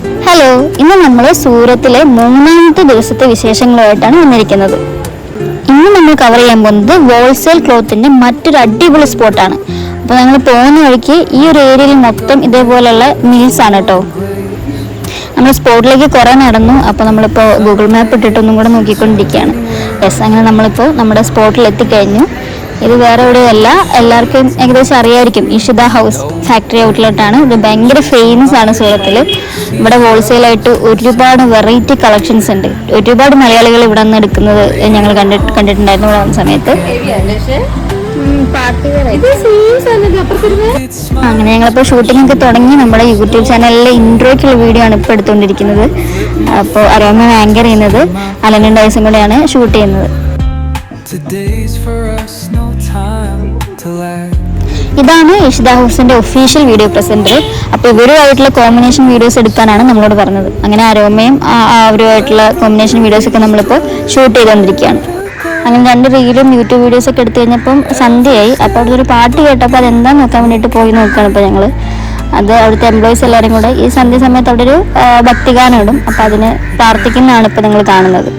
Hello, ഇന്ന് നമ്മൾ സൂറത്തിലെ 3ാമത്തെ ദിവസത്തെ വിശേഷങ്ങളുമായിട്ടാണ് വന്നിരിക്കുന്നത്. ഇന്ന് നമ്മൾ കവർ ചെയ്യാൻ പോകുന്നത് ഹോൾസെയിൽ ക്ലോത്തിന്റെ മറ്റൊരു അടിപൊളി സ്പോട്ടാണ്. അപ്പോൾ ഞങ്ങൾ പോകുന്ന വഴിക്ക് ഈ ഒരു ഏരിയയിൽ മൊത്തം ഇതേപോലെയുള്ള മീൽസ് ആണ് കേട്ടോ. നമ്മൾ സ്പോട്ടിലേക്ക് കുറേ നടന്നു. അപ്പോൾ നമ്മളിപ്പോൾ ഗൂഗിൾ മാപ്പ് ഇട്ടിട്ടൊന്നും കൂടെ നോക്കിക്കൊണ്ടിരിക്കുകയാണ്. അങ്ങനെ നമ്മളിപ്പോൾ നമ്മുടെ സ്പോട്ടിൽ എത്തിക്കഴിഞ്ഞു. ഇത് വേറെ എവിടെയല്ല, എല്ലാവർക്കും ഏകദേശം അറിയായിരിക്കും, ഇഷിത ഹൗസ് ഫാക്ടറി ഔട്ട്ലെറ്റാണ്. ഇത് ഭയങ്കര ഫേമസ് ആണ് സൂറത്തിൽ. ഇവിടെ ഹോൾസെയിലായിട്ട് ഒരുപാട് വെറൈറ്റി കളക്ഷൻസ് ഉണ്ട്. ഒരുപാട് മലയാളികൾ ഇവിടെ നിന്ന് എടുക്കുന്നത് ഞങ്ങൾ കണ്ടിട്ടുണ്ടായിരുന്നു ഇവിടെ വന്ന സമയത്ത്. അങ്ങനെ ഞങ്ങളിപ്പോൾ ഷൂട്ടിംഗ് ഒക്കെ തുടങ്ങി. നമ്മുടെ യൂട്യൂബ് ചാനലിലെ ഇൻട്രോയ്ക്കുള്ള വീഡിയോ ആണ് ഇപ്പോൾ എടുത്തുകൊണ്ടിരിക്കുന്നത്. അപ്പോൾ അരോമ ആങ്കർ ചെയ്യുന്നത്, അലനും ഡൈസും കൂടെയാണ് ഷൂട്ട് ചെയ്യുന്നത്. ഇതാണ് ഇഷിത ഹൗസിന്റെ ഒഫീഷ്യൽ വീഡിയോ പ്രസന്റർ. അപ്പോൾ ഇവരുമായിട്ടുള്ള കോമ്പിനേഷൻ വീഡിയോസ് എടുക്കാനാണ് നമ്മളോട് പറഞ്ഞത്. അങ്ങനെ അരോമയും അവരുമായിട്ടുള്ള കോമ്പിനേഷൻ വീഡിയോസ് ഒക്കെ നമ്മളിപ്പോൾ ഷൂട്ട് ചെയ്തുകൊണ്ടിരിക്കുകയാണ്. അങ്ങനെ 2 റീലും യൂട്യൂബ് വീഡിയോസ് ഒക്കെ എടുത്തു കഴിഞ്ഞപ്പം സന്ധ്യയായി. അപ്പോൾ അവിടെ ഒരു പാട്ട് കേട്ടപ്പോൾ അതെന്താന്ന് നോക്കാൻ വേണ്ടിയിട്ട് പോയി നോക്കുകയാണ് ഇപ്പോൾ ഞങ്ങൾ. അത് അവിടുത്തെ എംപ്ലോയീസ് എല്ലാവരും കൂടെ ഈ സന്ധ്യ സമയത്ത് അവിടെ ഒരു ഭക്തിഗാനം ഇടും. അപ്പോൾ അതിന് പ്രാർത്ഥിക്കുന്നതാണ് ഇപ്പോൾ നിങ്ങൾ കാണുന്നത്.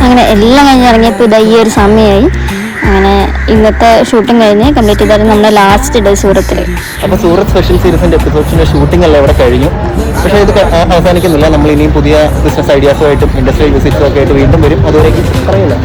അങ്ങനെ എല്ലാം കഴിഞ്ഞ് ഇറങ്ങിയപ്പോൾ ഇതാ ഈ ഒരു സമയമായി. അങ്ങനെ ഇന്നത്തെ ഷൂട്ടിംഗ് കഴിഞ്ഞ് കംപ്ലീറ്റ് ചെയ്തായിരുന്നു നമ്മുടെ ലാസ്റ്റ് ഡേ സൂറത്തിൽ. അപ്പോൾ സൂറത്ത് സ്പെഷ്യൽ സീരീസിന്റെ എപ്പിസോഡ്സിന്റെ ഷൂട്ടിംഗ് എല്ലാം ഇവിടെ കഴിഞ്ഞു. പക്ഷേ ഇത് അവസാനിക്കുന്നില്ല. നമ്മൾ ഇനിയും പുതിയ ബിസിനസ് ഐഡിയാസുമായിട്ടും ഇൻഡസ്ട്രിയൽ വിസിറ്റ്സും ഒക്കെ ആയിട്ട് വീണ്ടും വരും. അതുവരേക്കും പറയില്ല.